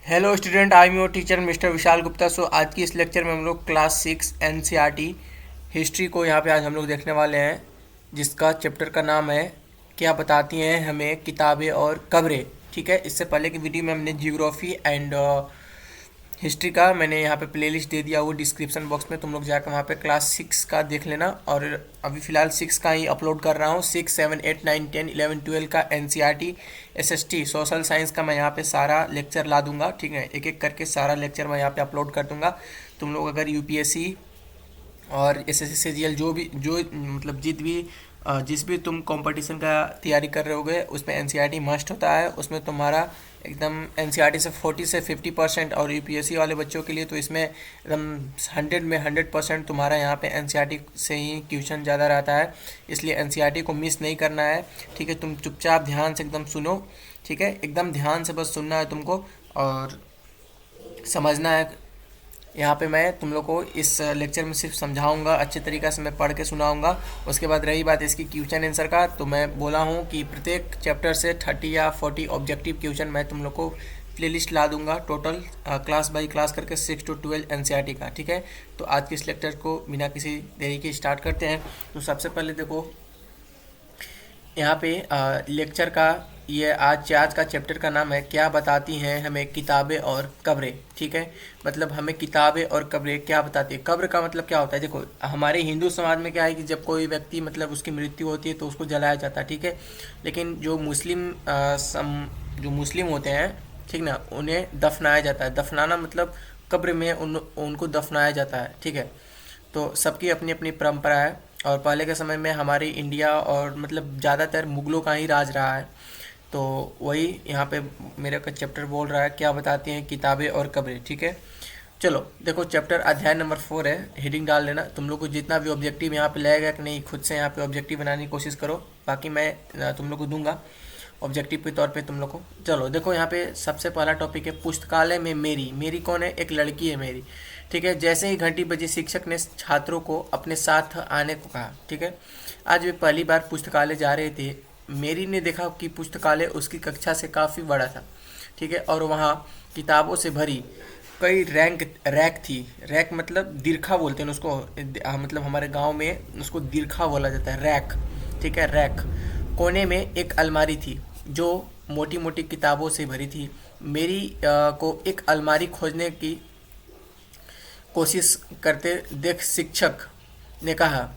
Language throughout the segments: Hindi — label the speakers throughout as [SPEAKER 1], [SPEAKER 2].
[SPEAKER 1] Hello student, I am your teacher mister Vishal Gupta. So आज की इस लेक्चर में हम लोग क्लास 6 एनसीईआरटी हिस्ट्री को यहाँ पे आज हम लोग देखने वाले हैं, जिसका चैप्टर का नाम है क्या बताती हैं हमें किताबें और कब्रें। ठीक है, इससे पहले की वीडियो में हमने जियोग्राफी एंड हिस्ट्री का मैंने यहाँ पे प्लेलिस्ट दे दिया, वो डिस्क्रिप्शन बॉक्स में तुम लोग जाकर वहाँ पे क्लास 6 का देख लेना। और अभी फ़िलहाल 6 का ही अपलोड कर रहा हूँ। 6, 7, 8, 9, 10, 11, 12 का एनसीईआरटी एसएसटी सोशल साइंस का मैं यहाँ पे सारा लेक्चर ला दूंगा। ठीक है, एक एक करके सारा लेक्चर मैं यहाँ पे अपलोड कर दूंगा। तुम लोग अगर यूपीएससी और एसएससी सीजीएल जो मतलब जिस भी तुम कंपटीशन का तैयारी कर रहे होगे, उसमें एनसीईआरटी मस्ट होता है। उसमें तुम्हारा एकदम एनसीईआरटी से 40 से 50% और यूपीएससी वाले बच्चों के लिए तो इसमें एकदम 100 में 100% तुम्हारा यहाँ पे एनसीईआरटी से ही क्वेश्चन ज़्यादा रहता है। इसलिए एनसीईआरटी को मिस नहीं करना है। ठीक है, तुम चुपचाप ध्यान से एकदम सुनो। ठीक है, एकदम ध्यान से बस सुनना है तुमको और समझना है। यहाँ पे मैं तुम लोग को इस लेक्चर में सिर्फ समझाऊंगा, अच्छे तरीक़े से मैं पढ़ के सुनाऊंगा। उसके बाद रही बात इसकी क्वेश्चन आंसर का, तो मैं बोला हूँ कि प्रत्येक चैप्टर से 30 या 40 ऑब्जेक्टिव क्वेश्चन मैं तुम लोग को प्लेलिस्ट ला दूंगा, टोटल क्लास बाई क्लास करके 6 to 12 एनसीईआरटी का। ठीक है, तो आज के इस लेक्चर को बिना किसी देरी के स्टार्ट करते हैं। तो सबसे पहले देखो यहाँ पे लेक्चर का ये आज का चैप्टर का नाम है क्या बताती हैं हमें किताबें और कब्रें। ठीक है, मतलब हमें किताबें और कब्रें क्या बताती है। कब्र का मतलब क्या होता है, देखो हमारे हिंदू समाज में क्या है कि जब कोई व्यक्ति मतलब उसकी मृत्यु होती है तो उसको जलाया जाता है। ठीक है, लेकिन जो मुस्लिम होते हैं, ठीक ना, उन्हें दफनाया जाता है। दफनाना मतलब कब्र में उनको दफनाया जाता है। ठीक है, तो सबकी अपनी अपनी परंपरा है। और पहले के समय में हमारी इंडिया और मतलब ज़्यादातर मुग़लों का ही राज रहा है। तो वही यहाँ पे मेरे का चैप्टर बोल रहा है क्या बताती हैं किताबें और कब्रें। ठीक है, चलो देखो चैप्टर अध्याय नंबर 4 है। हेडिंग डाल लेना। तुम लोग को जितना भी ऑब्जेक्टिव यहाँ पे लगेगा कि नहीं, खुद से यहाँ पे ऑब्जेक्टिव बनाने की कोशिश करो, बाकी मैं तुम लोग को दूंगा ऑब्जेक्टिव के तौर पे तुम लोग को। चलो देखो यहाँ पे सबसे पहला टॉपिक है पुस्तकालय में मेरी। मेरी कौन है, एक लड़की है मेरी। ठीक है, जैसे ही घंटी बजी शिक्षक ने छात्रों को अपने साथ आने को कहा। ठीक है, आज वे पहली बार पुस्तकालय जा रहे थे। मेरी ने देखा कि पुस्तकालय उसकी कक्षा से काफ़ी बड़ा था। ठीक है, और वहाँ किताबों से भरी कई रैक थी। रैक मतलब दीर्घा बोलते हैं उसको, मतलब हमारे गांव में उसको दीर्घा बोला जाता है, रैक। ठीक है, रैक। कोने में एक अलमारी थी जो मोटी मोटी किताबों से भरी थी। मेरी को एक अलमारी खोजने की कोशिश करते देख शिक्षक ने कहा,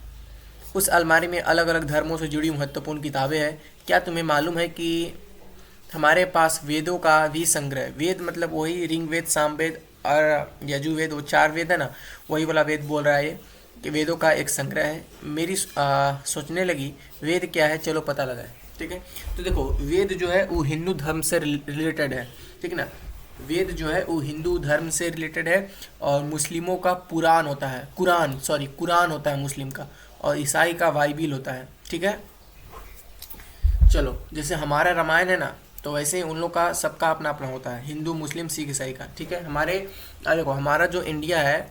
[SPEAKER 1] उस अलमारी में अलग अलग धर्मों से जुड़ी महत्वपूर्ण किताबें हैं। क्या तुम्हें मालूम है कि हमारे पास वेदों का भी संग्रह। वेद मतलब वही ऋग्वेद, सामवेद और यजुर्वेद, वो 4 वेद है ना, वही वाला वेद बोल रहा है ये, कि वेदों का एक संग्रह है। मेरी सोचने लगी वेद क्या है, चलो पता लगाए। ठीक है, तो देखो वेद जो है वो हिंदू धर्म से रिलेटेड है। ठीक है ना, वेद जो है वो हिंदू धर्म से रिलेटेड है। और मुस्लिमों का पुराण होता है, कुरान होता है मुस्लिम का, और ईसाई का बाइबिल होता है। ठीक है, चलो जैसे हमारा रामायण है ना, तो वैसे ही उन लोग का सबका अपना अपना होता है, हिंदू मुस्लिम सिख ईसाई का। ठीक है, देखो हमारा जो इंडिया है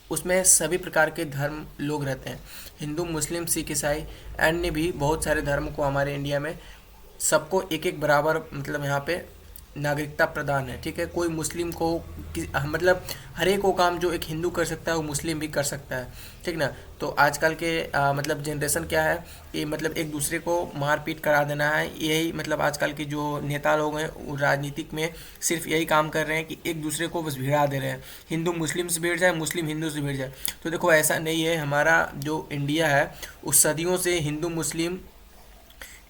[SPEAKER 1] उसमें सभी प्रकार के धर्म लोग रहते हैं, हिंदू मुस्लिम सिख ईसाई, अन्य भी बहुत सारे धर्म को हमारे इंडिया में सबको एक एक बराबर मतलब यहाँ पे नागरिकता प्रदान है। ठीक है, कोई मुस्लिम को मतलब हर एक वो काम जो एक हिंदू कर सकता है वो मुस्लिम भी कर सकता है। ठीक ना, तो आजकल के मतलब जनरेशन क्या है कि मतलब एक दूसरे को मारपीट करा देना है। यही मतलब आजकल के जो नेता लोग हैं वो राजनीतिक में सिर्फ यही काम कर रहे हैं कि एक दूसरे को बस भिड़ा दे रहे हैं, हिंदू मुस्लिम से भिड़ जाए, मुस्लिम हिंदू से भिड़ जाए। तो देखो ऐसा नहीं है, हमारा जो इंडिया है उस सदियों से हिंदू मुस्लिम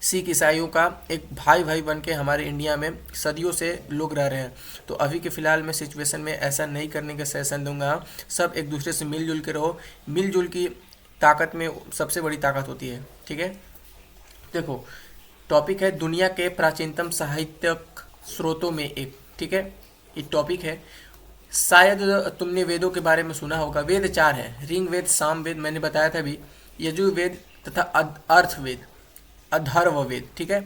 [SPEAKER 1] सिख ईसाइयों का एक भाई भाई बन के हमारे इंडिया में सदियों से लोग रह रहे हैं। तो अभी के फ़िलहाल में सिचुएशन में ऐसा नहीं करने का सजेशन दूंगा। सब एक दूसरे से मिलजुल के रहो। मिलजुल की ताकत में सबसे बड़ी ताकत होती है। ठीक है, देखो टॉपिक है दुनिया के प्राचीनतम साहित्यक स्रोतों में एक। ठीक है, ये टॉपिक है। शायद तुमने वेदों के बारे में सुना होगा। वेद 4 है, ऋग्वेद, सामवेद मैंने बताया था अभी, यजुर्वेद तथा अर्थवेद, अथर्ववेद। ठीक है,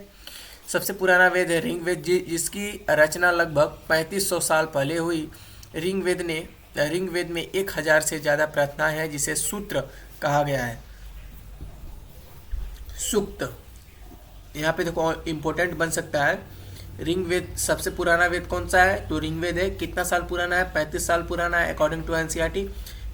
[SPEAKER 1] सबसे पुराना वेद है ऋग्वेद जिसकी रचना लगभग 3500 साल पहले हुई। ऋग्वेद में 1000 से ज़्यादा प्रार्थनाएं हैं जिसे सूत्र कहा गया है। सूक्त यहाँ पे देखो इम्पोर्टेंट बन सकता है ऋग्वेद सबसे पुराना वेद कौन सा है? तो ऋग्वेद है। कितना साल पुराना है? 35 साल पुराना है अकॉर्डिंग टू एनसीईआरटी।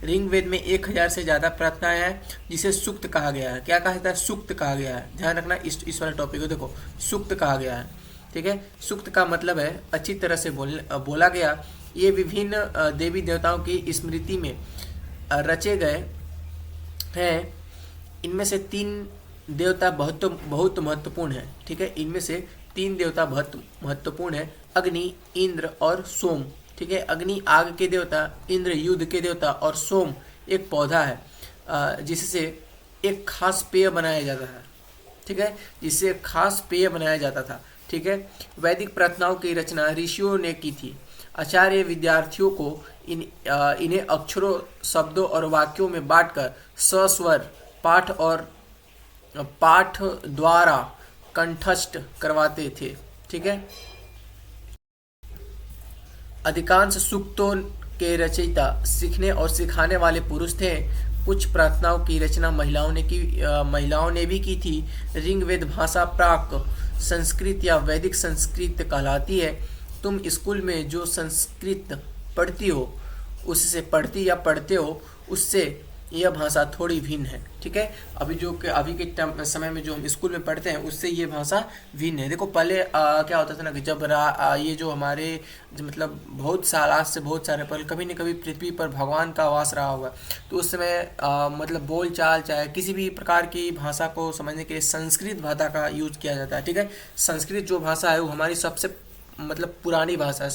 [SPEAKER 1] ऋग्वेद में 1000 से ज़्यादा प्रार्थनाएं हैं जिसे सूक्त कहा गया है। क्या कहा जाता है? सूक्त कहा गया है। ध्यान रखना इस वाले टॉपिक को, देखो सूक्त कहा गया है, ठीक है। सूक्त का मतलब है अच्छी तरह से बोला गया। ये विभिन्न देवी देवताओं की स्मृति में रचे गए हैं। इनमें से 3 देवता बहुत बहुत महत्वपूर्ण है, ठीक है। इनमें से 3 देवता बहुत महत्वपूर्ण है, अग्नि, इंद्र और सोम, ठीक है। अग्नि आग के देवता, इंद्र युद्ध के देवता और सोम एक पौधा है जिससे एक खास पेय बनाया जाता है, ठीक है, जिससे एक खास पेय बनाया जाता था, ठीक है। वैदिक प्रार्थनाओं की रचना ऋषियों ने की थी। आचार्य विद्यार्थियों को इन्हें अक्षरों, शब्दों और वाक्यों में बांटकर सस्वर पाठ द्वारा कंठस्थ करवाते थे, ठीक है। अधिकांश सूक्तों के रचयिता सीखने और सिखाने वाले पुरुष थे। कुछ प्रार्थनाओं की रचना महिलाओं ने भी की थी। ऋग्वेद भाषा प्राक संस्कृत या वैदिक संस्कृत कहलाती है। तुम स्कूल में जो संस्कृत पढ़ती हो उससे पढ़ते हो उससे यह भाषा थोड़ी भिन्न है, ठीक है। अभी के समय में जो हम स्कूल में पढ़ते हैं उससे ये भाषा भिन्न है। देखो पहले क्या होता था ना कि जब ये जो हमारे मतलब बहुत साल, आज से बहुत सारे पहले कभी न कभी पृथ्वी पर भगवान का वास रहा होगा, तो उस समय मतलब बोल चाल चाहे किसी भी प्रकार की भाषा को समझने के लिए संस्कृत भाषा का यूज किया जाता है, ठीक है। संस्कृत जो भाषा है वो हमारी सबसे मतलब पुरानी भाषा है,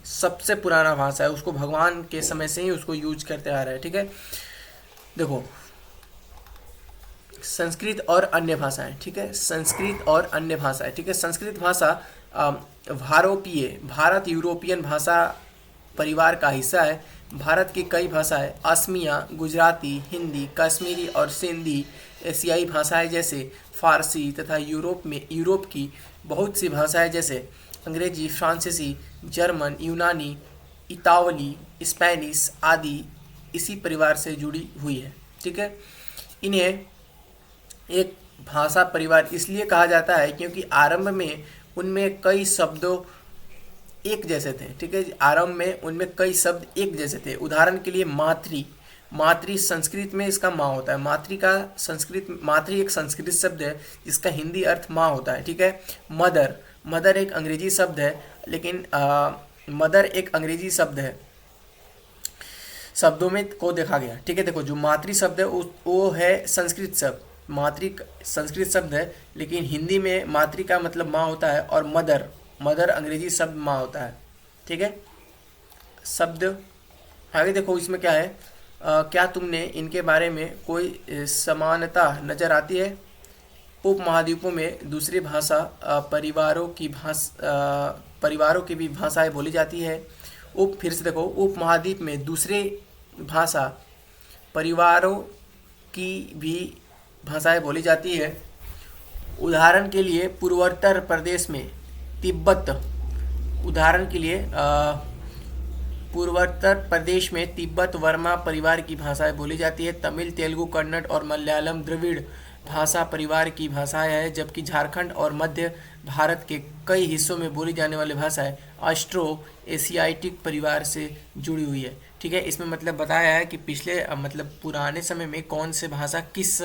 [SPEAKER 1] सबसे पुराना भाषा है। उसको भगवान के समय से ही उसको यूज करते आ रहे हैं, ठीक है। देखो संस्कृत और अन्य भाषाएं, ठीक है। संस्कृत और अन्य भाषाएं, ठीक है। संस्कृत भाषा भारत यूरोपियन भाषा परिवार का हिस्सा है। भारत की कई भाषाएं असमिया, गुजराती, हिंदी, कश्मीरी और सिंधी एशियाई भाषाएं जैसे फारसी तथा यूरोप की बहुत सी भाषाएं जैसे अंग्रेजी, फ्रांसीसी, जर्मन, यूनानी, इतावली, स्पेनिश आदि इसी परिवार से जुड़ी हुई है, ठीक है। इन्हें एक भाषा परिवार इसलिए कहा जाता है क्योंकि आरंभ में उनमें कई शब्दों एक जैसे थे, ठीक है। आरंभ में उनमें कई शब्द एक जैसे थे। उदाहरण के लिए मातृ संस्कृत में इसका माँ होता है। मातृ एक संस्कृत शब्द है जिसका हिंदी अर्थ माँ होता है, ठीक है। मदर एक अंग्रेजी शब्द है, लेकिन मदर एक अंग्रेजी शब्द है, शब्दों में को देखा गया, ठीक है। देखो जो मातृ शब्द है वो है संस्कृत शब्द, मातृ संस्कृत शब्द है, लेकिन हिंदी में मातृ का मतलब माँ होता है और मदर अंग्रेजी शब्द माँ होता है, ठीक है। शब्द आगे देखो इसमें क्या है, क्या तुमने इनके बारे में कोई समानता नजर आती है? उपमहाद्वीपों में दूसरी भाषा परिवारों की भी भाषाएं बोली जाती है। फिर से देखो उपमहाद्वीप में दूसरे भाषा परिवारों की भी भाषाएं बोली जाती है। उदाहरण के लिए पूर्वोत्तर प्रदेश में तिब्बत वर्मा परिवार की भाषाएं बोली जाती है। तमिल, तेलुगु, कन्नड़ और मलयालम द्रविड़ भाषा परिवार की भाषाएं हैं, जबकि झारखंड और मध्य भारत के कई हिस्सों में बोली जाने वाली भाषाएं ऑस्ट्रो एशियाटिक परिवार से जुड़ी हुई है, ठीक है। इसमें मतलब बताया है कि पिछले मतलब पुराने समय में कौन से भाषा किस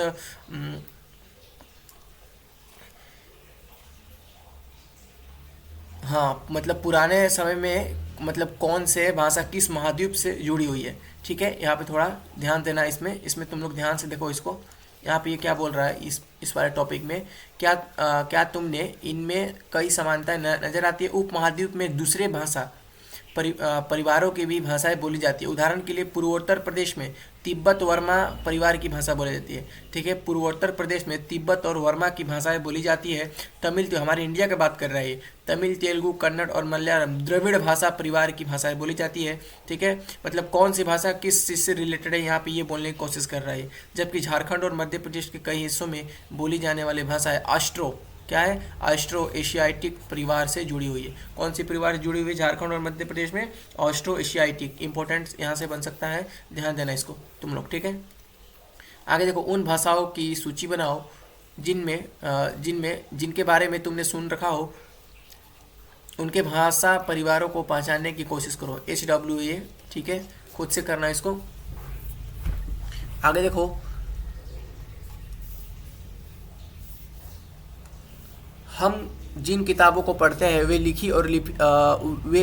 [SPEAKER 1] हाँ मतलब पुराने समय में मतलब कौन से भाषा किस महाद्वीप से जुड़ी हुई है, ठीक है। यहाँ पे थोड़ा ध्यान देना इसमें तुम लोग ध्यान से देखो इसको। यहाँ पे ये क्या बोल रहा है इस वाले टॉपिक में, क्या तुमने इनमें कई समानताएं नजर आती है? उप महाद्वीप में दूसरे भाषा परिवारों की भी भाषाएं बोली जाती है। उदाहरण के लिए पूर्वोत्तर प्रदेश में तिब्बत वर्मा परिवार की भाषा बोली जाती है, ठीक है। पूर्वोत्तर प्रदेश में तिब्बत और वर्मा की भाषाएं बोली जाती है। तमिल, तो हमारे इंडिया की बात कर रहा है, तमिल, तेलुगु, कन्नड़ और मलयालम द्रविड़ भाषा परिवार की भाषाएं बोली जाती है, ठीक है। मतलब कौन सी भाषा किस चीज़ से रिलेटेड है यहाँ पे ये बोलने की कोशिश कर रहा है। जबकि झारखंड और मध्य प्रदेश के कई हिस्सों में बोली जाने वाली भाषाएं ऑस्ट्रो एशियाटिक परिवार से जुड़ी हुई है। कौन सी परिवार से जुड़ी हुई है झारखंड और मध्य प्रदेश में? Austro Asiatic. इंपॉर्टेंट यहाँ से बन सकता है, ध्यान देना इसको तुम लोग, ठीक है। आगे देखो उन भाषाओं की सूची बनाओ जिनके बारे में तुमने सुन रखा हो उनके भाषा परिवारों को पहचानने की कोशिश करो। HWA, ठीक है, खुद से करना इसको। आगे देखो, हम जिन किताबों को पढ़ते हैं वे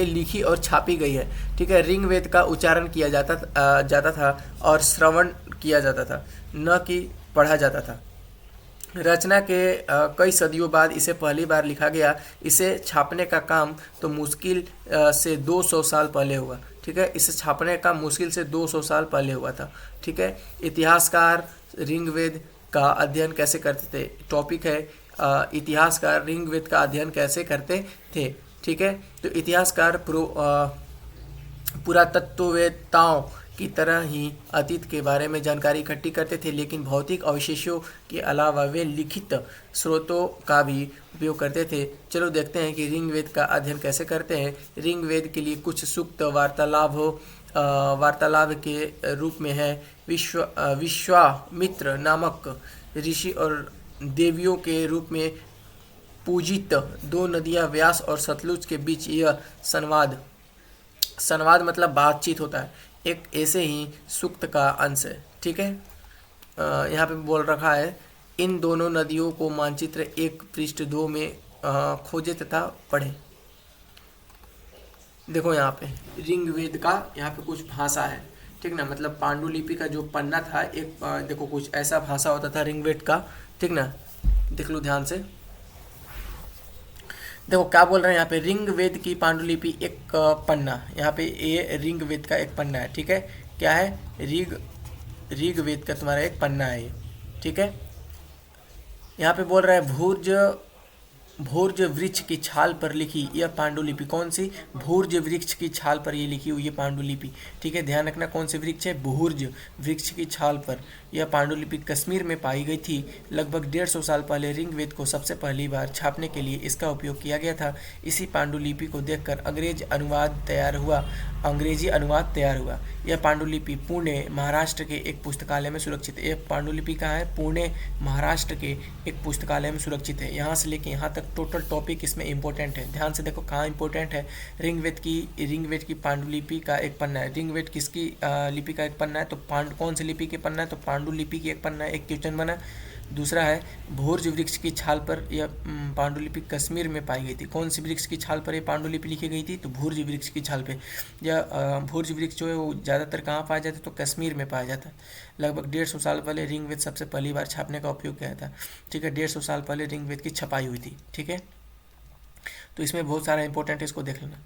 [SPEAKER 1] लिखी और छापी गई है, ठीक है। ऋग्वेद का उच्चारण किया जाता था और श्रवण किया जाता था, न कि पढ़ा जाता था। रचना के कई सदियों बाद इसे पहली बार लिखा गया। इसे छापने का काम तो मुश्किल से 200 साल पहले हुआ, ठीक है। इसे छापने का मुश्किल से 200 साल पहले हुआ था, ठीक है। इतिहासकार ऋग्वेद का अध्ययन कैसे करते थे? टॉपिक है इतिहासकार ऋग्वेद का अध्ययन कैसे करते थे, ठीक है। तो इतिहासकार पुरातत्ववेत्ताओं की तरह ही अतीत के बारे में जानकारी इकट्ठी करते थे, लेकिन भौतिक अवशेषों के अलावा वे लिखित स्रोतों का भी उपयोग करते थे। चलो देखते हैं कि ऋग्वेद का अध्ययन कैसे करते हैं। ऋग्वेद के लिए कुछ सूक्त वार्तालाप के रूप में है। विश्वामित्र नामक ऋषि और देवियों के रूप में पूजित दो नदियां व्यास और सतलुज के बीच यह संवाद मतलब बातचीत होता है, एक ऐसे ही सूक्त का अंश है, ठीक है। यहाँ पे बोल रखा है इन दोनों नदियों को मानचित्र 1 पृष्ठ 2 में खोजे तथा पढ़े। देखो यहाँ पे ऋग्वेद का यहाँ पे कुछ भाषा है, ठीक ना, मतलब पांडुलिपि का जो पन्ना था एक देखो कुछ ऐसा भाषा होता था ऋग्वेद का, ठीक ना। देख लो ध्यान से, देखो क्या बोल रहे हैं यहाँ पे, ऋग्वेद की पांडुलिपि एक पन्ना, यहाँ पे ये ऋग्वेद का एक पन्ना है, ठीक है। क्या है? ऋग्वेद का तुम्हारा एक पन्ना है ये, ठीक है। यहाँ पे बोल रहा है भूर्ज वृक्ष की छाल पर लिखी यह पांडुलिपि। कौन सी? भूर्ज वृक्ष की छाल पर ये लिखी हुई है पांडुलिपि, ठीक है। ध्यान रखना कौन से वृक्ष है? भूर्ज वृक्ष की छाल पर यह पांडुलिपि कश्मीर में पाई गई थी। लगभग 150 साल पहले ऋग्वेद को सबसे पहली बार छापने के लिए इसका उपयोग किया गया था। इसी पांडुलिपि को देखकर अंग्रेजी अनुवाद तैयार हुआ। यह पांडुलिपि पुणे महाराष्ट्र के एक पुस्तकालय में सुरक्षित है। यह पांडुलिपि कहाँ है? पुणे महाराष्ट्र के एक पुस्तकालय में सुरक्षित है। यहाँ से लेके यहाँ तक टोटल टॉपिक इसमें इंपॉर्टेंट है। ध्यान से देखो कहाँ इंपॉर्टेंट है। ऋग्वेद की पांडुलिपि का एक पन्ना है। ऋग्वेद किसकी लिपि का एक पन्ना है? तो कौन सी लिपि के पन्ना है? तो पांडुलिपि की एक पन्ना है। एक क्वेश्चन बना। दूसरा है भोर्ज वृक्ष की छाल पर यह पांडुलिपि कश्मीर में पाई गई थी। कौन सी वृक्ष की छाल पर यह पांडुलिपि लिखी गई थी? तो भोर्ज वृक्ष की छाल पे। यह भोर्ज वृक्ष जो है वो ज़्यादातर कहाँ पाया जाता है? तो कश्मीर में पाया जाता है। लगभग 150 साल पहले ऋग्वेद सबसे पहली बार छापने का उपयोग किया था, ठीक है। 150 साल पहले ऋग्वेद की छपाई हुई थी, ठीक है। तो इसमें बहुत सारा इंपॉर्टेंट है, इसको देख लेना।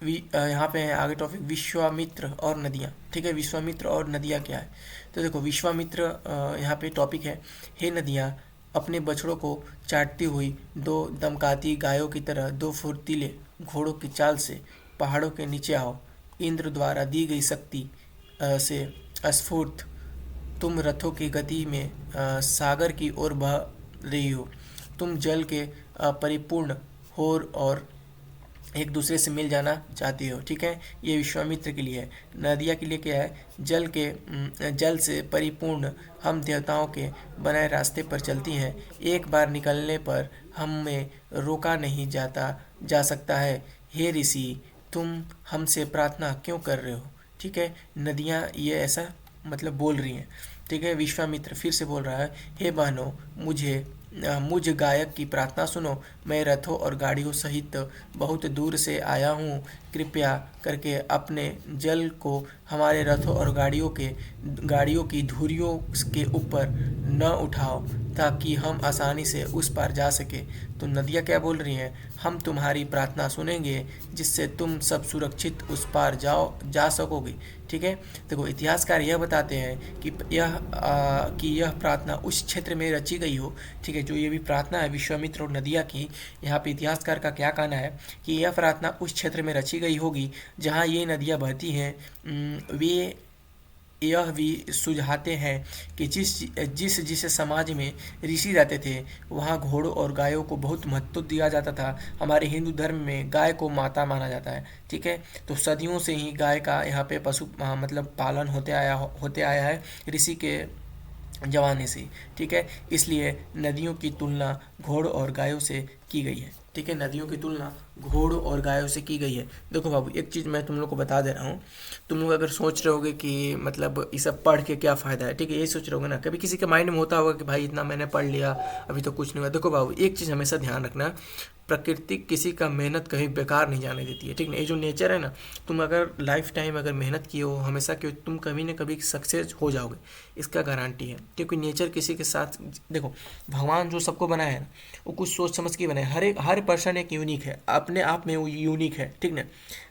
[SPEAKER 1] यहाँ पे है आगे टॉपिक विश्वामित्र और नदियाँ, ठीक है। विश्वामित्र और नदियाँ क्या है? तो देखो विश्वामित्र यहाँ पे टॉपिक है। हे नदियाँ, अपने बछड़ों को चाटती हुई 2 दमकाती गायों की तरह 2 फुर्तीले घोड़ों की चाल से पहाड़ों के नीचे आओ। इंद्र द्वारा दी गई शक्ति से स्फूर्त तुम रथों की गति में सागर की ओर बह रही हो। तुम जल के परिपूर्ण हो और एक दूसरे से मिल जाना चाहती हो, ठीक है। ये विश्वामित्र के लिए है। नदिया के लिए क्या है? जल से परिपूर्ण हम देवताओं के बनाए रास्ते पर चलती हैं। एक बार निकलने पर हमें रोका नहीं जा सकता है। हे ऋषि, तुम हमसे प्रार्थना क्यों कर रहे हो? ठीक है, नदियाँ ये ऐसा मतलब बोल रही हैं, ठीक है। विश्वामित्र फिर से बोल रहा है, हे बहनों, मुझ गायक की प्रार्थना सुनो। मैं रथों और गाड़ियों सहित बहुत दूर से आया हूँ। कृपया करके अपने जल को हमारे रथों और गाड़ियों की धुरियों के ऊपर न उठाओ ताकि हम आसानी से उस पार जा सके। तो नदियाँ क्या बोल रही हैं? हम तुम्हारी प्रार्थना सुनेंगे जिससे तुम सब सुरक्षित उस पार जा सकोगे, ठीक है। देखो इतिहासकार यह बताते हैं कि यह प्रार्थना उस क्षेत्र में रची गई हो, ठीक है। जो ये भी प्रार्थना है विश्वामित्र और नदिया की, यहाँ पे इतिहासकार का क्या कहना है कि यह प्रार्थना उस क्षेत्र में रची गई होगी जहाँ ये नदियाँ बहती हैं। वे यह भी सुझाते हैं कि जिस समाज में ऋषि रहते थे वहाँ घोड़ों और गायों को बहुत महत्व दिया जाता था। हमारे हिंदू धर्म में गाय को माता माना जाता है, ठीक है। तो सदियों से ही गाय का यहाँ पे पशु मतलब पालन होते आया है ऋषि के जमाने से, ठीक है। इसलिए नदियों की तुलना घोड़ों और गायों से की गई है। ठीक है, नदियों की तुलना घोड़ों और गायों से की गई है। देखो बाबू, एक चीज़ मैं तुम लोग को बता दे रहा हूँ। तुम लोग अगर सोच रहे होगे कि मतलब ये सब पढ़ के क्या फ़ायदा है, ठीक है, यही सोच रहे होगे ना, कभी किसी के माइंड में होता होगा कि भाई इतना मैंने पढ़ लिया, अभी तो कुछ नहीं हुआ। देखो बाबू, एक चीज़ हमेशा ध्यान रखना, प्रकृति किसी का मेहनत कभी बेकार नहीं जाने देती है, ठीक ना। ये जो नेचर है ना, तुम अगर लाइफ टाइम अगर मेहनत किए हो हमेशा की, तुम कभी ना कभी सक्सेस हो जाओगे, इसका गारंटी है। क्योंकि नेचर किसी के साथ, देखो, भगवान जो सबको बनाया है ना, वो कुछ सोच समझ के बनाया। हर पर्सन एक यूनिक है, अपने आप में वो यूनिक है, ठीक ना।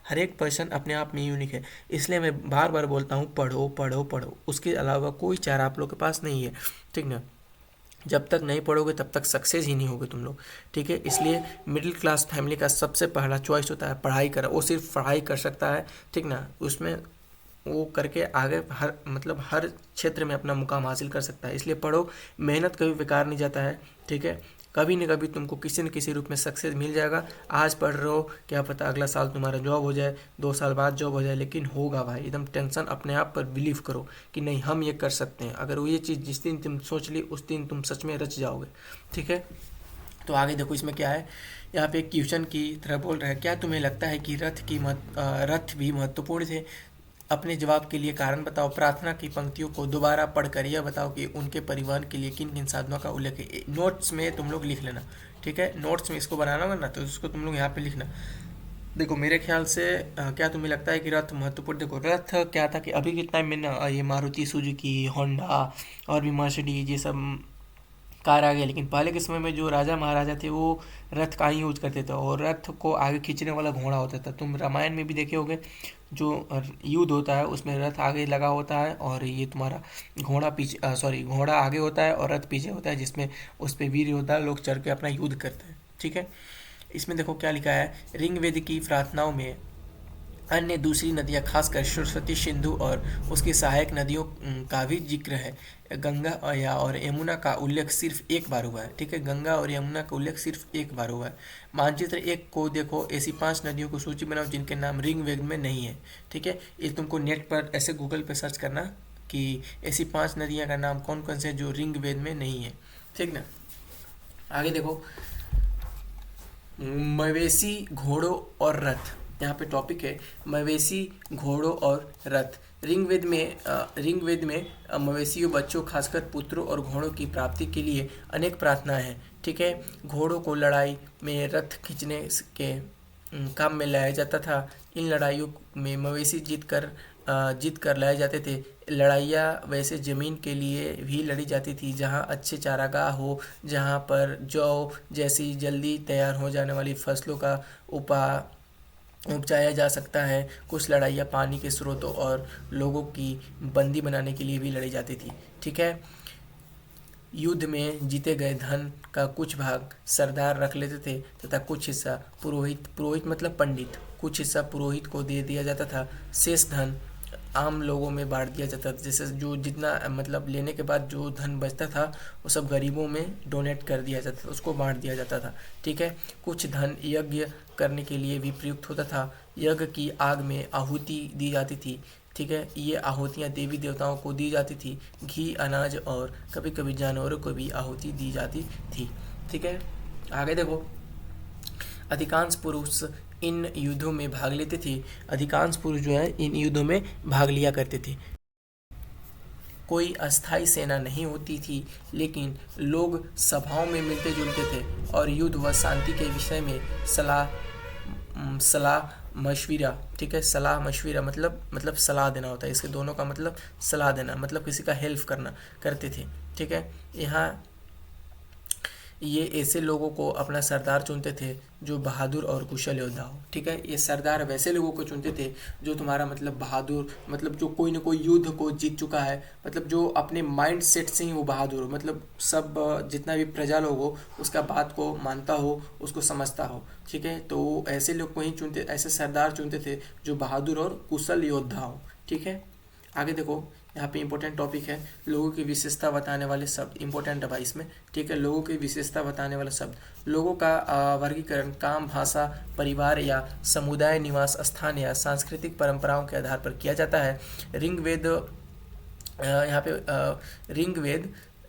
[SPEAKER 1] हर एक पर्सन अपने आप में यूनिक है। इसलिए मैं बार बार बोलता हूँ, पढ़ो पढ़ो पढ़ो, उसके अलावा कोई चारा आप लोग के पास नहीं है, ठीक ना। जब तक नहीं पढ़ोगे तब तक सक्सेस ही नहीं होगे तुम लोग, ठीक है। इसलिए मिडिल क्लास फैमिली का सबसे पहला चॉइस होता है पढ़ाई करा। वो सिर्फ पढ़ाई कर सकता है, ठीक ना, उसमें वो करके आगे हर मतलब हर क्षेत्र में अपना मुकाम हासिल कर सकता है। इसलिए पढ़ो, मेहनत कभी बेकार नहीं जाता है, ठीक है। कभी न कभी तुमको किसी न किसी रूप में सक्सेस मिल जाएगा। आज पढ़ रहे हो, क्या पता अगला साल तुम्हारा जॉब हो जाए, 2 साल बाद जॉब हो जाए, लेकिन होगा भाई। एकदम टेंशन अपने आप पर बिलीव करो कि नहीं, हम ये कर सकते हैं। अगर वो ये चीज़ जिस दिन तुम सोच ली, उस दिन तुम सच में रच जाओगे, ठीक है। तो आगे देखो इसमें क्या है। यहाँ पे एक क्वेश्चन की तरह बोल रहा है, क्या तुम्हें लगता है कि रथ भी महत्वपूर्ण थे? अपने जवाब के लिए कारण बताओ। प्रार्थना की पंक्तियों को दोबारा पढ़कर यह बताओ कि उनके परिवहन के लिए किन किन साधनों का उल्लेख है। नोट्स में तुम लोग लिख लेना, ठीक है। नोट्स में इसको बनाना होगा ना, तो उसको तुम लोग यहाँ पे लिखना। देखो मेरे ख्याल से क्या तुम्हें लगता है कि रथ महत्वपूर्ण? देखो रथ क्या था कि अभी के टाइम में ना ये मारुति सुजुकी, होंडा और भी मर्सिडीज, ये सब कार आ गया। लेकिन पहले के समय में जो राजा महाराजा थे वो रथ का ही यूज करते थे, और रथ को आगे खींचने वाला घोड़ा होता था। तुम रामायण में भी देखे होगे, जो युद्ध होता है उसमें रथ आगे लगा होता है और ये तुम्हारा घोड़ा पीछे, सॉरी, घोड़ा आगे होता है और रथ पीछे होता है, जिसमें उस पर वीर योद्धा लोग चढ़ के अपना युद्ध करते हैं, ठीक है। इसमें देखो क्या लिखा है, ऋग्वेद की प्रार्थनाओं में अन्य दूसरी नदियाँ खासकर सरस्वती, सिंधु और उसकी सहायक नदियों का भी जिक्र है। गंगा और यमुना का उल्लेख सिर्फ एक बार हुआ है, ठीक है। गंगा और यमुना का उल्लेख सिर्फ एक बार हुआ है। मानचित्र 1 को देखो, ऐसी 5 नदियों को सूची बनाओ जिनके नाम ऋग्वेद में नहीं है, ठीक है। ये तुमको नेट पर ऐसे गूगल पे सर्च करना कि ऐसी 5 नदियाँ का नाम कौन कौन से हैं जो ऋग्वेद में नहीं है, ठीक ना। आगे देखो, मवेशी, घोड़ों और रथ। यहाँ पे टॉपिक है मवेशी, घोड़ों और रथ। ऋग्वेद में मवेशियों, बच्चों, खासकर पुत्रों और घोड़ों की प्राप्ति के लिए अनेक प्रार्थनाएं हैं, ठीक है। घोड़ों को लड़ाई में रथ खींचने के काम में लाया जाता था। इन लड़ाइयों में मवेशी जीत कर लाए जाते थे। लड़ाइयाँ वैसे ज़मीन के लिए भी लड़ी जाती थी जहाँ अच्छे चारागाह हो, जहाँ पर जौ जैसी जल्दी तैयार हो जाने वाली फसलों का उपा उपजाया जा सकता है। कुछ लड़ाइयाँ पानी के स्रोतों और लोगों की बंदी बनाने के लिए भी लड़ी जाती थी, ठीक है। युद्ध में जीते गए धन का कुछ भाग सरदार रख लेते थे तथा कुछ हिस्सा पुरोहित, पुरोहित मतलब पंडित, कुछ हिस्सा पुरोहित को दे दिया जाता था। शेष धन आम लोगों में बांट दिया जाता था। जैसे जो जितना मतलब लेने के बाद जो धन बचता था वो सब गरीबों में डोनेट कर दिया जाता था, उसको बांट दिया जाता था, ठीक है। कुछ धन यज्ञ करने के लिए भी प्रयुक्त होता था। यज्ञ की आग में आहुति दी जाती थी, ठीक है। ये आहुतियाँ देवी देवताओं को दी जाती थी। घी, अनाज और कभी कभी जानवरों को भी आहुति दी जाती थी, ठीक है। आगे देखो, अधिकांश पुरुष इन युद्धों में भाग लेते थे। अधिकांश पुरुष जो है इन युद्धों में भाग लिया करते थे। कोई अस्थायी सेना नहीं होती थी, लेकिन लोग सभाओं में मिलते जुलते थे और युद्ध व शांति के विषय में सलाह मशविरा, ठीक है। सलाह मशविरा मतलब सलाह देना होता है। इसके दोनों का मतलब सलाह देना, मतलब किसी का हेल्प करना करते थे, ठीक है। यहाँ ये ऐसे लोगों को अपना सरदार चुनते थे जो बहादुर और कुशल योद्धा हो, ठीक है। ये सरदार वैसे लोगों को चुनते थे जो तुम्हारा मतलब बहादुर, मतलब जो कोई ना कोई युद्ध को जीत चुका है, मतलब जो अपने माइंड सेट से ही वो बहादुर हो, मतलब सब जितना भी प्रजा लोग हो उसका बात को मानता हो, उसको समझता हो, ठीक है। तो ऐसे लोग को ही चुनते, ऐसे सरदार चुनते थे जो बहादुर और कुशल योद्धा हो, ठीक है। आगे देखो, यहाँ पे इंपॉर्टेंट टॉपिक है लोगों की विशेषता बताने वाले शब्द। इंपॉर्टेंट है भाई इसमें, ठीक है। लोगों की विशेषता बताने वाले शब्द। लोगों का वर्गीकरण काम, भाषा, परिवार या समुदाय, निवास स्थान या सांस्कृतिक परंपराओं के आधार पर किया जाता है। ऋग्वेद यहाँ पे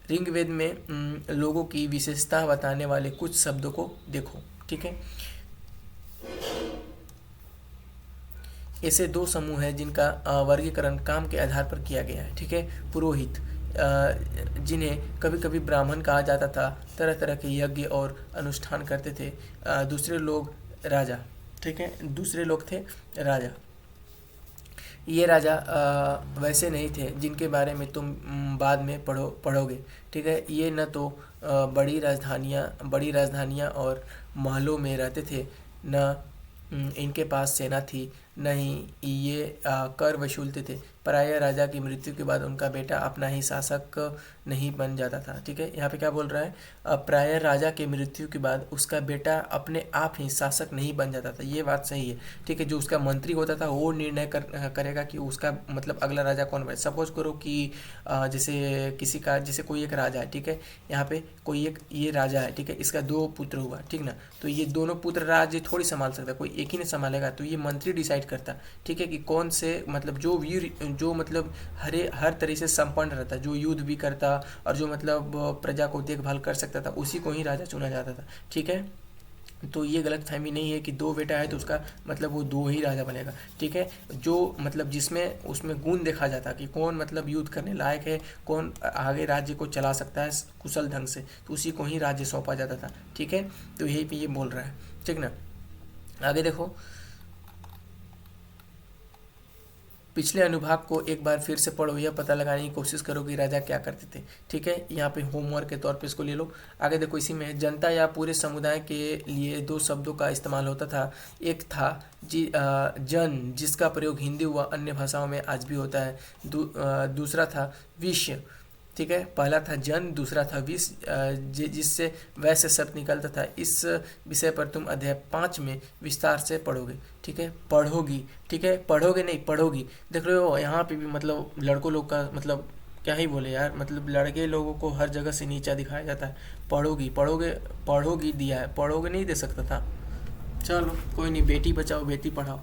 [SPEAKER 1] ऋग्वेद में लोगों की विशेषता बताने वाले कुछ शब्दों को देखो, ठीक है। ऐसे दो समूह हैं जिनका वर्गीकरण काम के आधार पर किया गया है, ठीक है। पुरोहित, जिन्हें कभी कभी ब्राह्मण कहा जाता था, तरह तरह के यज्ञ और अनुष्ठान करते थे। दूसरे लोग राजा, ठीक है, दूसरे लोग थे राजा। ये राजा वैसे नहीं थे जिनके बारे में तुम बाद में पढ़ोगे, ठीक है। ये न तो बड़ी राजधानियाँ और महलों में रहते थे, न इनके पास सेना थी, न ही ये कर वसूलते थे। प्रायः राजा की मृत्यु के बाद उनका बेटा अपना ही शासक नहीं बन जाता था, ठीक है। यहाँ पे क्या बोल रहा है, प्रायः राजा के मृत्यु के बाद उसका बेटा अपने आप ही शासक नहीं बन जाता था। ये बात सही है, ठीक है। जो उसका मंत्री होता था वो निर्णय करेगा कि उसका मतलब अगला राजा कौन बने। सपोज करो कि जैसे कोई एक राजा है, ठीक है। यहाँ पे कोई एक ये राजा है, ठीक है, इसका दो पुत्र हुआ, ठीक ना। तो ये दोनों पुत्र राज्य थोड़ी संभाल सकता, कोई एक ही नहीं संभालेगा। तो ये मंत्री डिसाइड करता, ठीक है, कि कौन से मतलब जो वीर जो मतलब हर तरह से संपन्न रहता, जो युद्ध भी करता और जो मतलब प्रजा को देखभाल कर सकता था, उसी को ही राजा चुना जाता था, ठीक है। तो ये गलत फहमी नहीं है कि दो बेटा है तो उसका मतलब वो दो ही राजा बनेगा, ठीक है। जो मतलब जिसमें उसमें गुण देखा जाता कि कौन मतलब युद्ध करने लायक है, कौन आगे राज्य को चला सकता है कुशल ढंग से, तो उसी को ही राज्य सौंपा जाता था, ठीक है। तो यही पे ये बोल रहा है, ठीक ना। आगे देखो, पिछले अनुभाग को एक बार फिर से पढ़ो, यह पता लगाने की कोशिश करो कि राजा क्या करते थे, ठीक है। यहाँ पे होमवर्क के तौर पे इसको ले लो। आगे देखो, इसी में जनता या पूरे समुदाय के लिए दो शब्दों का इस्तेमाल होता था। एक था जन, जिसका प्रयोग हिंदी व अन्य भाषाओं में आज भी होता है। दूसरा था विश्व, ठीक है। पहला था जन, दूसरा था विष, जिससे वैसे शब्द निकलता था। इस विषय पर तुम अध्याय 5 में विस्तार से पढ़ोगे, ठीक है। पढ़ोगी, ठीक है, पढ़ोगे नहीं, पढ़ोगी। देख रहे हो यहाँ पे भी मतलब लड़कों लोग का मतलब क्या ही बोले यार, मतलब लड़के लोगों को हर जगह से नीचा दिखाया जाता है। पढ़ोगी, पढ़ोगे, पढ़ोगी दिया है, पढ़ोगे नहीं दे सकता था। चलो कोई नहीं, बेटी बचाओ बेटी पढ़ाओ,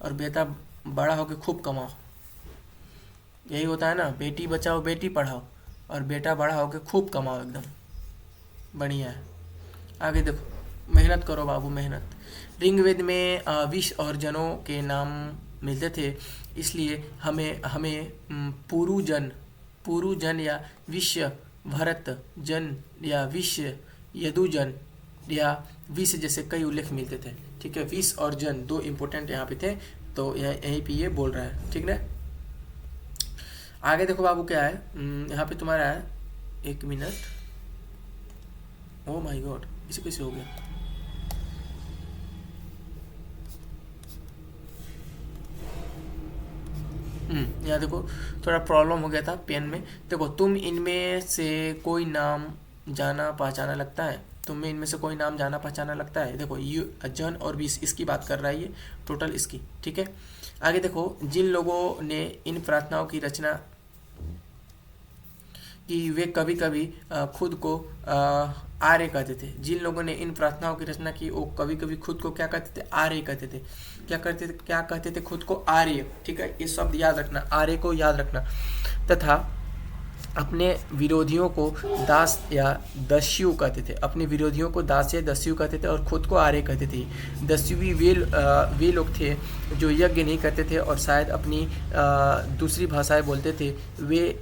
[SPEAKER 1] और बेटा बड़ा होके खूब कमाओ। यही होता है ना, बेटी बचाओ बेटी पढ़ाओ और बेटा बड़ा होके खूब कमाओ, एकदम बढ़िया है। आगे देखो, मेहनत करो बाबू, मेहनत। ऋग्वेद में विष और जनों के नाम मिलते थे, इसलिए हमें हमें पुरुजन या विश्व भरत जन या विश्व यदुजन या विष जैसे कई उल्लेख मिलते थे, ठीक है। विष और जन दो इम्पोर्टेंट यहाँ पे थे, तो यहीं पे ये बोल रहा है, ठीक ना। आगे देखो बाबू क्या है, यहाँ पे तुम्हारा है, एक मिनट, ओ माय गॉड, इसे कैसे हो गया। यहाँ देखो थोड़ा प्रॉब्लम हो गया था पेन में। देखो, तुम इनमें से कोई नाम जाना पहचाना लगता है, तुम्हें इनमें से कोई नाम जाना पहचाना लगता है। देखो यू जन और बीस इसकी बात कर रहा है ये, टोटल इसकी, ठीक है। आगे देखो, जिन लोगों ने इन प्रार्थनाओं की रचना कि वे कभी कभी खुद को आर्य कहते थे। जिन लोगों ने इन प्रार्थनाओं की रचना की वो कभी कभी खुद को क्या कहते थे, आर्य कहते थे। क्या कहते थे खुद को, आर्य, ठीक है। ये शब्द याद रखना, आर्य को याद रखना। तथा अपने विरोधियों को दास या दस्यु कहते थे, अपने विरोधियों को दास या दस्यु कहते थे और खुद को आर्य कहते थे। दस्यु भी वे लोग थे जो यज्ञ नहीं करते थे और शायद अपनी दूसरी भाषाएं बोलते थे। वे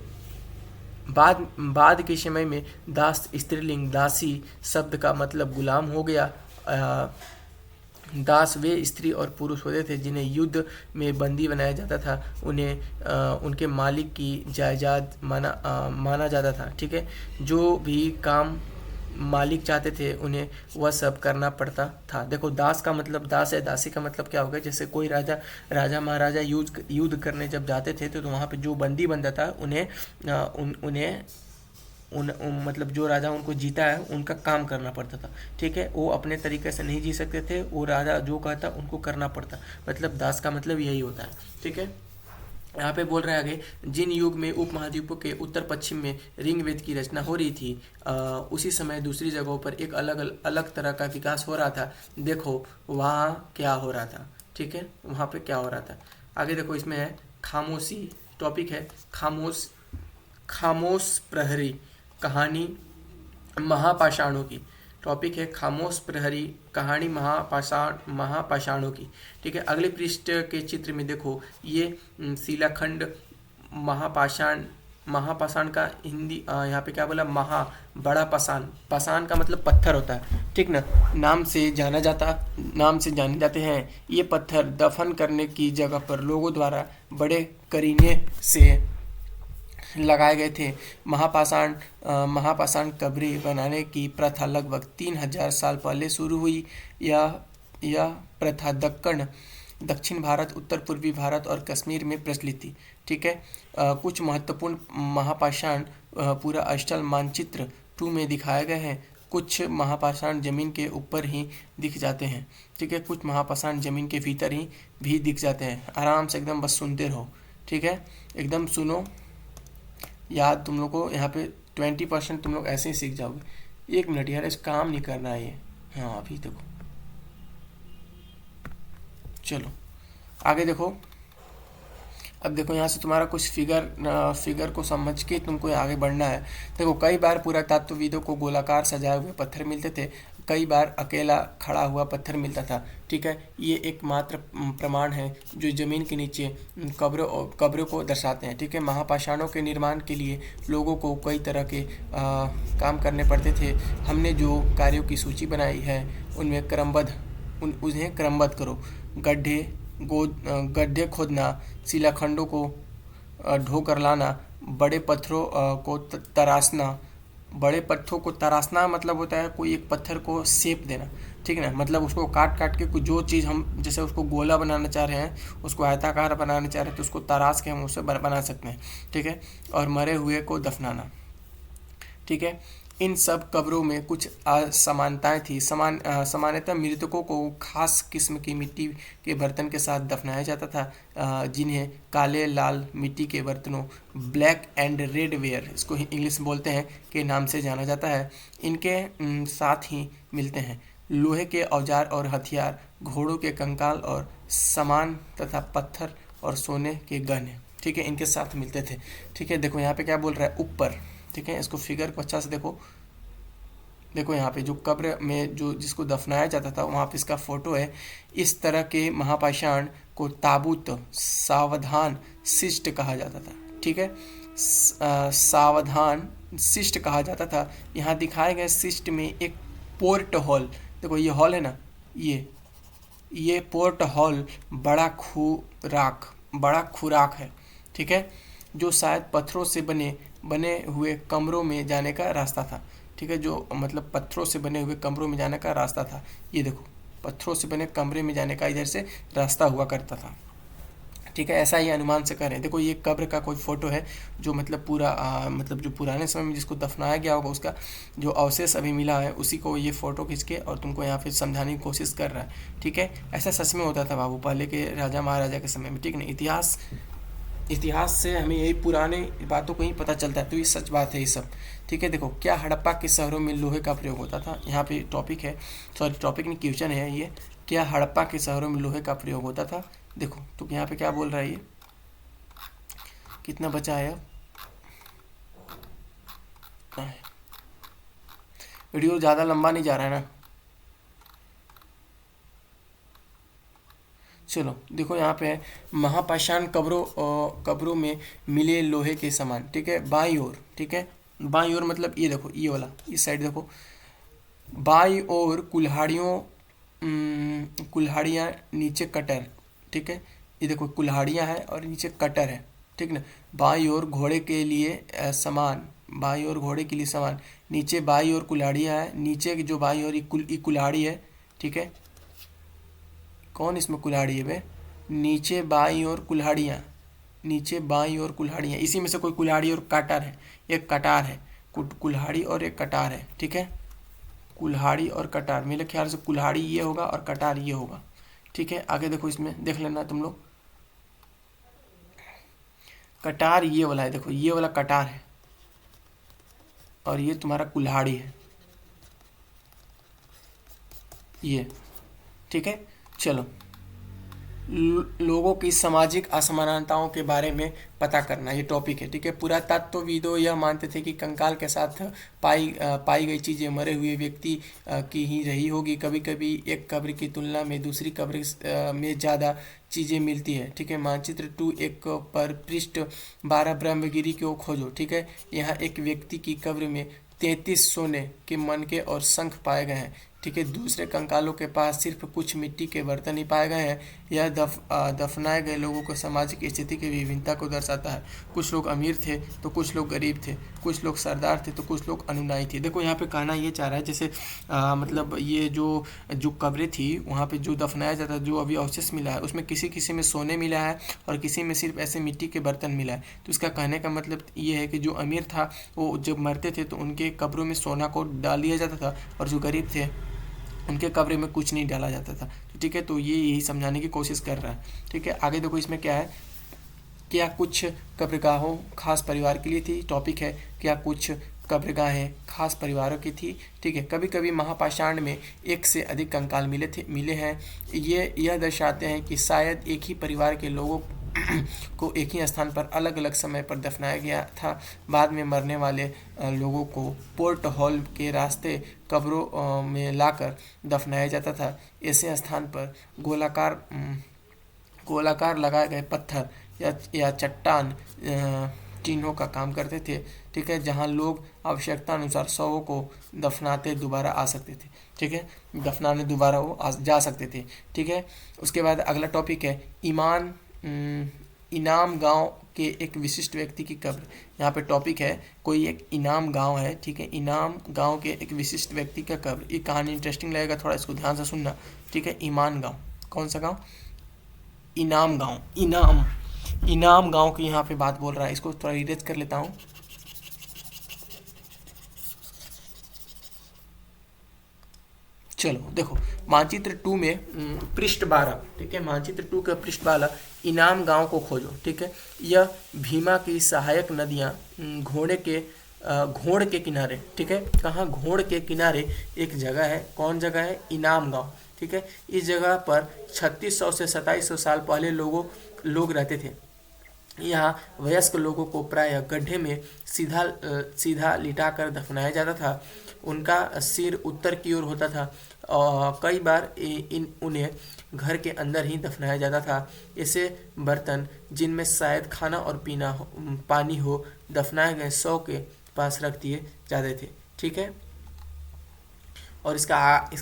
[SPEAKER 1] बाद के समय में दास स्त्रीलिंग दासी शब्द का मतलब गुलाम हो गया। दास वे स्त्री और पुरुष होते थे जिन्हें युद्ध में बंदी बनाया जाता था, उन्हें उनके मालिक की जायदाद माना जाता था, ठीक है। जो भी काम मालिक चाहते थे उन्हें वह सब करना पड़ता था। देखो, दास का मतलब दास है, दासी का मतलब क्या होगा, जैसे कोई राजा महाराजा युद्ध करने जब जाते थे तो वहाँ पे जो बंदी बनता था उन्हें मतलब जो राजा उनको जीता है उनका काम करना पड़ता था, ठीक है। वो अपने तरीके से नहीं जी सकते थे, वो राजा जो कहता उनको करना पड़ता, मतलब दास का मतलब यही होता है, ठीक है। यहाँ पे बोल रहे हैं आगे, जिन युग में उपमहाद्वीपों के उत्तर पश्चिम में ऋग्वेद की रचना हो रही थी, उसी समय दूसरी जगहों पर एक अलग तरह का विकास हो रहा था। देखो वहाँ क्या हो रहा था, ठीक है, वहाँ पे क्या हो रहा था। आगे देखो, इसमें है खामोशी, टॉपिक है खामोश प्रहरी, कहानी महापाषाणों की। टॉपिक है खामोश प्रहरी, कहानी महापाषाणों की। ठीक है, अगले पृष्ठ के चित्र में देखो, ये शिलाखंड महापाषाण, महापाषाण का हिंदी यहाँ पे क्या बोला, बड़ा पाषाण, पाषाण का मतलब पत्थर होता है, ठीक ना, नाम से जाने जाते हैं। ये पत्थर दफन करने की जगह पर लोगों द्वारा बड़े करीने से लगाए गए थे। महापाषाण कब्रें बनाने की प्रथा लगभग 3000 साल पहले शुरू हुई। यह प्रथा दक्षिण भारत, उत्तर पूर्वी भारत और कश्मीर में प्रचलित थी। ठीक है, कुछ महत्वपूर्ण महापाषाण पूरा स्थल मानचित्र 2 में दिखाए गए हैं। कुछ महापाषाण जमीन के ऊपर ही दिख जाते हैं। ठीक है, कुछ महापाषाण जमीन के भीतर ही भी दिख जाते हैं। आराम से एकदम बस सुनते रहो। ठीक है, एकदम सुनो, याद तुम लोग को यहाँ पे 20% तुम लोग ऐसे ही सीख जाओगे। 1 मिनट यार, इस काम नहीं करना है ये। हाँ अभी देखो, चलो आगे देखो। अब देखो यहाँ से तुम्हारा कुछ फिगर को समझ के तुमको आगे बढ़ना है। देखो, कई बार पुरातत्वविदों को गोलाकार सजाए हुए पत्थर मिलते थे, कई बार अकेला खड़ा हुआ पत्थर मिलता था। ठीक है, ये एकमात्र प्रमाण है जो जमीन के नीचे कब्रों को दर्शाते हैं। ठीक है, महापाषाणों के निर्माण के लिए लोगों को कई तरह के काम करने पड़ते थे। हमने जो कार्यों की सूची बनाई है उनमें उन्हें क्रमबद्ध करो। गड्ढे खोदना, शिलाखंडों को ढो कर लाना, बड़े पत्थरों को तराशना मतलब होता है कोई एक पत्थर को शेप देना। ठीक है ना, मतलब उसको काट काट के कुछ जो चीज़ हम जैसे उसको गोला बनाना चाह रहे हैं, उसको आयताकार बनाना चाह रहे हैं, तो उसको तराश के हम उसे बना सकते हैं। ठीक है, और मरे हुए को दफनाना। ठीक है, इन सब कब्रों में कुछ असमानताएं थी। सामान्यतः मृतकों को खास किस्म की मिट्टी के बर्तन के साथ दफनाया जाता था, जिन्हें काले लाल मिट्टी के बर्तनों, ब्लैक एंड रेड वेयर, इसको इंग्लिश में बोलते हैं, के नाम से जाना जाता है। इनके साथ ही मिलते हैं लोहे के औजार और हथियार, घोड़ों के कंकाल और सामान तथा पत्थर और सोने के गहने। ठीक है, इनके साथ मिलते थे। ठीक है, देखो यहाँ पे क्या बोल रहा है ऊपर। ठीक है, इसको फिगर को अच्छा से देखो यहाँ पे जो कब्र में जो जिसको दफनाया जाता था वहाँ पे इसका फोटो है। इस तरह के महापाषाण को ताबूत, सावधान, शिष्ट कहा जाता था। ठीक है, सावधान शिष्ट कहा जाता था। यहाँ दिखाए गए शिष्ट में एक पोर्ट हॉल, देखो ये हॉल है ना, ये पोर्ट हॉल बड़ा खुराक है। ठीक है, जो शायद पत्थरों से बने हुए कमरों में जाने का रास्ता था। ठीक है, जो मतलब पत्थरों से बने हुए कमरों में जाने का रास्ता था। ये देखो, पत्थरों से बने कमरे में जाने का इधर से रास्ता हुआ करता था। ठीक है, ऐसा ही अनुमान से करें। देखो ये कब्र का कोई फोटो है जो मतलब पूरा मतलब जो पुराने समय में जिसको दफनाया गया होगा उसका जो अवशेष अभी मिला है उसी को ये फ़ोटो खींच के और तुमको यहाँ पे समझाने की कोशिश कर रहा है। ठीक है, ऐसा सच में होता था बाबू पहले के राजा महाराजा के समय में। ठीक है, इतिहास से हमें यही पुराने बातों को ही पता चलता है, तो ये सच बात है ये सब। ठीक है, देखो क्या हड़प्पा के शहरों में लोहे का प्रयोग होता था। यहाँ पे टॉपिक नहीं क्वेश्चन है ये, क्या हड़प्पा के शहरों में लोहे का प्रयोग होता था। देखो तो यहाँ पे क्या बोल रहा है ये, कितना बचा है अब, वीडियो ज़्यादा लंबा नहीं जा रहा है ना। चलो देखो यहाँ पे महापाषाण कब्रों में मिले लोहे के सामान। ठीक है, बाईं ओर। ठीक है, बाईं ओर मतलब ये देखो, ये वाला इस साइड देखो, बाईं ओर कुल्हाड़ियाँ, नीचे कटर। ठीक है, ये देखो कुल्हाड़ियाँ हैं और नीचे कटर है। ठीक ना, बाईं ओर घोड़े के लिए सामान, नीचे बाईं ओर कुल्हाड़ियाँ है, नीचे की जो बाईं ओर ये कुल्हाड़ी है। ठीक है, कौन इसमें कुल्हाड़ी है बे, नीचे बाईं ओर कुल्हाड़ियाँ, इसी में से कोई कुल्हाड़ी और कटार है, एक कटार है, कुल्हाड़ी और एक कटार है। ठीक है, कुल्हाड़ी और कटार, मेरे ख्याल से कुल्हाड़ी ये होगा और कटार ये होगा। ठीक है, आगे देखो, इसमें देख लेना तुम लोग, कटार ये वाला है, देखो ये वाला कटार है और ये तुम्हारा कुल्हाड़ी है ये। ठीक है, चलो लोगों की सामाजिक असमानताओं के बारे में पता करना, ये टॉपिक है। ठीक है, पुरातत्वविदों यह मानते थे कि कंकाल के साथ पाई गई चीज़ें मरे हुए व्यक्ति की ही रही होगी। कभी कभी एक कब्र की तुलना में दूसरी कब्र में ज़्यादा चीज़ें मिलती है। ठीक है, मानचित्र 2 1 पर पृष्ठ 12 ब्रह्मगिरी को खोजो। ठीक है, यहाँ एक व्यक्ति की कब्र में 33 सोने के मनके और शंख पाए गए हैं। ठीक है, दूसरे कंकालों के पास सिर्फ कुछ मिट्टी के बर्तन ही पाए गए हैं। यह दफनाए गए लोगों को सामाजिक स्थिति की विभिन्नता को दर्शाता है। कुछ लोग अमीर थे तो कुछ लोग गरीब थे, कुछ लोग सरदार थे तो कुछ लोग अनुयायी थे। देखो यहाँ पे कहना ये चाह रहा है, जैसे मतलब ये जो कब्रें थी वहाँ पे जो दफनाया जाता है, जो अभी अवशेष मिला है उसमें किसी किसी में सोने मिला है और किसी में सिर्फ ऐसे मिट्टी के बर्तन मिला है। तो इसका कहने का मतलब ये है कि जो अमीर था वो जब मरते थे तो उनके कब्रों में सोना को डाल दिया जाता था, और जो गरीब थे उनके कब्र में कुछ नहीं डाला जाता था। तो ठीक है, तो ये यही समझाने की कोशिश कर रहा है। ठीक है, आगे देखो इसमें क्या है, क्या कुछ कब्रगाहों खास परिवार के लिए थी। टॉपिक है क्या कुछ कब्रगाहें खास परिवारों की थी। ठीक है, कभी कभी महापाषाण में एक से अधिक कंकाल मिले हैं। ये यह दर्शाते हैं कि शायद एक ही परिवार के लोगों को एक ही स्थान पर अलग अलग समय पर दफनाया गया था। बाद में मरने वाले लोगों को पोर्ट हॉल के रास्ते कब्रों में लाकर दफनाया जाता था। ऐसे स्थान पर गोलाकार लगाए गए पत्थर या चट्टान चिन्हों का काम करते थे। ठीक है, जहां लोग आवश्यकता अनुसार शवों को दफनाते दोबारा आ सकते थे। ठीक है, दफनाने दोबारा वो जा सकते थे। ठीक है, उसके बाद अगला टॉपिक है इनाम गांव के एक विशिष्ट व्यक्ति की कब्र। यहाँ पे टॉपिक है कोई एक इनाम गांव है। ठीक है, इनाम गांव के एक विशिष्ट व्यक्ति का कब्र। ये कहानी इंटरेस्टिंग लगेगा, थोड़ा इसको ध्यान से सुनना। ठीक है, ईमान गांव, कौन सा गांव? इनाम गांव। इनाम गांव की यहाँ पे बात बोल रहा है। इसको थोड़ा इरेज कर लेता हूँ। चलो देखो, मानचित्र 2 में पृष्ठ 12। ठीक है, मानचित्र 2 का पृष्ठ 12, इनाम गांव को खोजो। ठीक है, यह भीमा की सहायक नदियाँ घोड़ के किनारे। ठीक है, कहाँ? घोड़ के किनारे एक जगह है। कौन जगह है? इनाम गांव। ठीक है, इस जगह पर 3600 से 2700 साल पहले लोग रहते थे। यहाँ वयस्क लोगों को प्रायः गड्ढे में सीधा लिटाकर दफनाया जाता था। उनका सिर उत्तर की ओर होता था और कई बार उन्हें घर के अंदर ही दफनाया जाता था। ऐसे बर्तन जिनमें शायद खाना और पानी हो दफनाए गए शव के पास रख दिए जाते थे। ठीक है, और इसका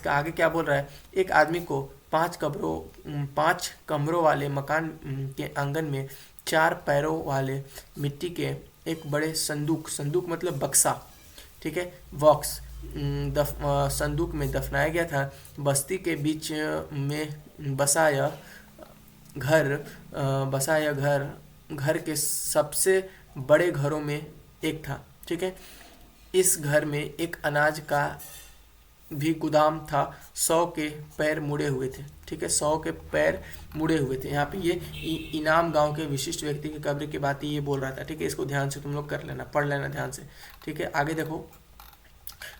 [SPEAKER 1] आगे क्या बोल रहा है, एक आदमी को 5 कमरों वाले मकान के आंगन में 4 पैरों वाले मिट्टी के एक बड़े संदूक मतलब बक्सा, ठीक है, बॉक्स संदूक में दफनाया गया था। बस्ती के बीच में बसाया घर के सबसे बड़े घरों में एक था। ठीक है, इस घर में एक अनाज का भी गोदाम था। 100 के पैर मुड़े हुए थे। ठीक है, 100 के पैर मुड़े हुए थे। यहाँ पे ये इनाम गांव के विशिष्ट व्यक्ति की कब्र की बात ये बोल रहा था। ठीक है, इसको ध्यान से तुम लोग कर लेना, पढ़ लेना ध्यान से। ठीक है, आगे देखो,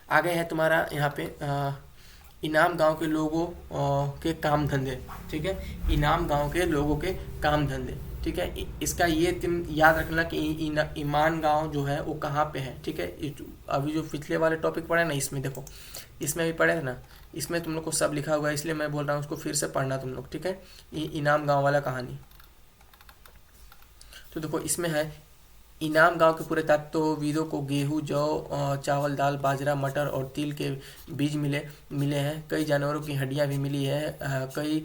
[SPEAKER 1] आगे है तुम्हारा यहाँ पे इनाम गांव के लोगों के काम धंधे। ठीक है, इनाम गांव के लोगों के काम धंधे। ठीक है, इसका ये तुम याद रखना कि ईमान गांव जो है वो कहाँ पे है। ठीक है, अभी जो पिछले वाले टॉपिक पढ़े ना, इसमें देखो, इसमें भी पढ़े थे ना, इसमें तुम लोग को सब लिखा हुआ है, इसलिए मैं बोल रहा हूँ उसको फिर से पढ़ना तुम लोग। ठीक है, इनाम गांव वाला कहानी। तो देखो इसमें है इनाम गांव के पुरातत्वविदों को गेहूं, जौ, चावल, दाल, बाजरा, मटर और तिल के बीज मिले हैं। कई जानवरों की हड्डियां भी मिली है। कई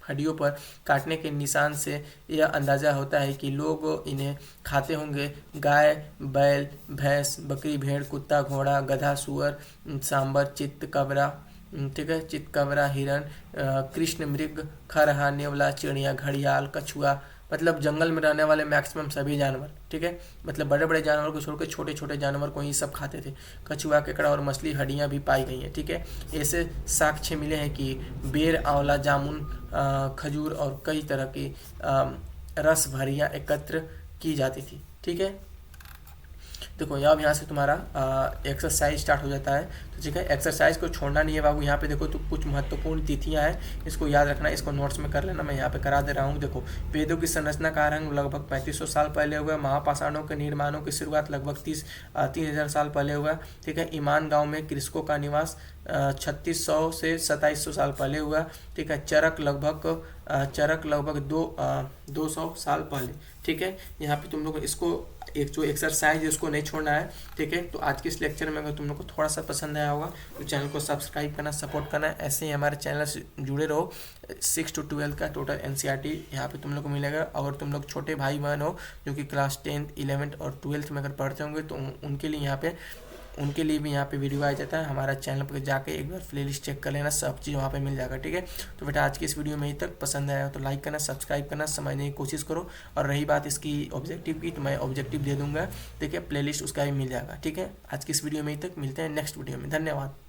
[SPEAKER 1] हड्डियों पर काटने के निशान से यह अंदाज़ा होता है कि लोग इन्हें खाते होंगे। गाय, बैल, भैंस, बकरी, भेड़, कुत्ता, घोड़ा, गधा, सुअर, सांबर, चित्तकबरा, ठीक है, चित्तकबरा, हिरन, कृष्ण मृग, खरहा, नेवला, चिड़िया, घड़ियाल, कछुआ, मतलब जंगल में रहने वाले मैक्सिमम सभी जानवर। ठीक है, मतलब बड़े बड़े जानवर को छोड़कर छोटे छोटे जानवर को ही सब खाते थे। कछुआ, केकड़ा और मछली हड्डियाँ भी पाई गई हैं। ठीक है, ऐसे साक्ष्य मिले हैं कि बेर, आंवला, जामुन, खजूर और कई तरह की रस भरियाँ एकत्र की जाती थी। ठीक है, देखो अब यहाँ से तुम्हारा एक्सरसाइज स्टार्ट हो जाता है। तो ठीक है, एक्सरसाइज को छोड़ना नहीं है बाबू। यहाँ पे देखो तो कुछ महत्वपूर्ण तिथियाँ हैं, इसको याद रखना, इसको नोट्स में कर लेना, मैं यहाँ पे करा दे रहा हूँ। देखो, वेदों की संरचना का आरंभ लगभग 3500 साल पहले हुआ। महापाषाणों के निर्माणों की शुरुआत लगभग 3000 साल पहले हुआ। ठीक है, ईमान गाँव में कृषकों का निवास 3600 से 2700 साल पहले हुआ। ठीक है, चरक लगभग 200 साल पहले। ठीक है, यहाँ पे तुम लोग इसको एक जो एक्सरसाइज है उसको नहीं छोड़ना है। ठीक है, तो आज के इस लेक्चर में अगर तुम लोग को थोड़ा सा पसंद आया होगा तो चैनल को सब्सक्राइब करना, सपोर्ट करना। ऐसे ही हमारे चैनल से जुड़े रहो। 6 to 12 का टोटल NCERT यहाँ पे तुम लोग को मिलेगा। अगर तुम लोग छोटे भाई बहन हो जो कि क्लास 10th 11th और 12th में अगर पढ़ते होंगे तो उनके लिए भी यहाँ पे वीडियो आ जाता है। हमारा चैनल पर जाके एक बार प्लेलिस्ट चेक कर लेना, सब चीज़ वहाँ पे मिल जाएगा। ठीक है, तो बेटा आज की इस वीडियो में ही तक, पसंद आया तो लाइक करना, सब्सक्राइब करना, समझने की कोशिश करो। और रही बात इसकी ऑब्जेक्टिव की, तो मैं ऑब्जेक्टिव दे दूंगा। ठीक है, प्लेलिस्ट उसका भी मिल जाएगा। ठीक है, आज की इस वीडियो में ही तक, मिलते हैं नेक्स्ट वीडियो में। धन्यवाद।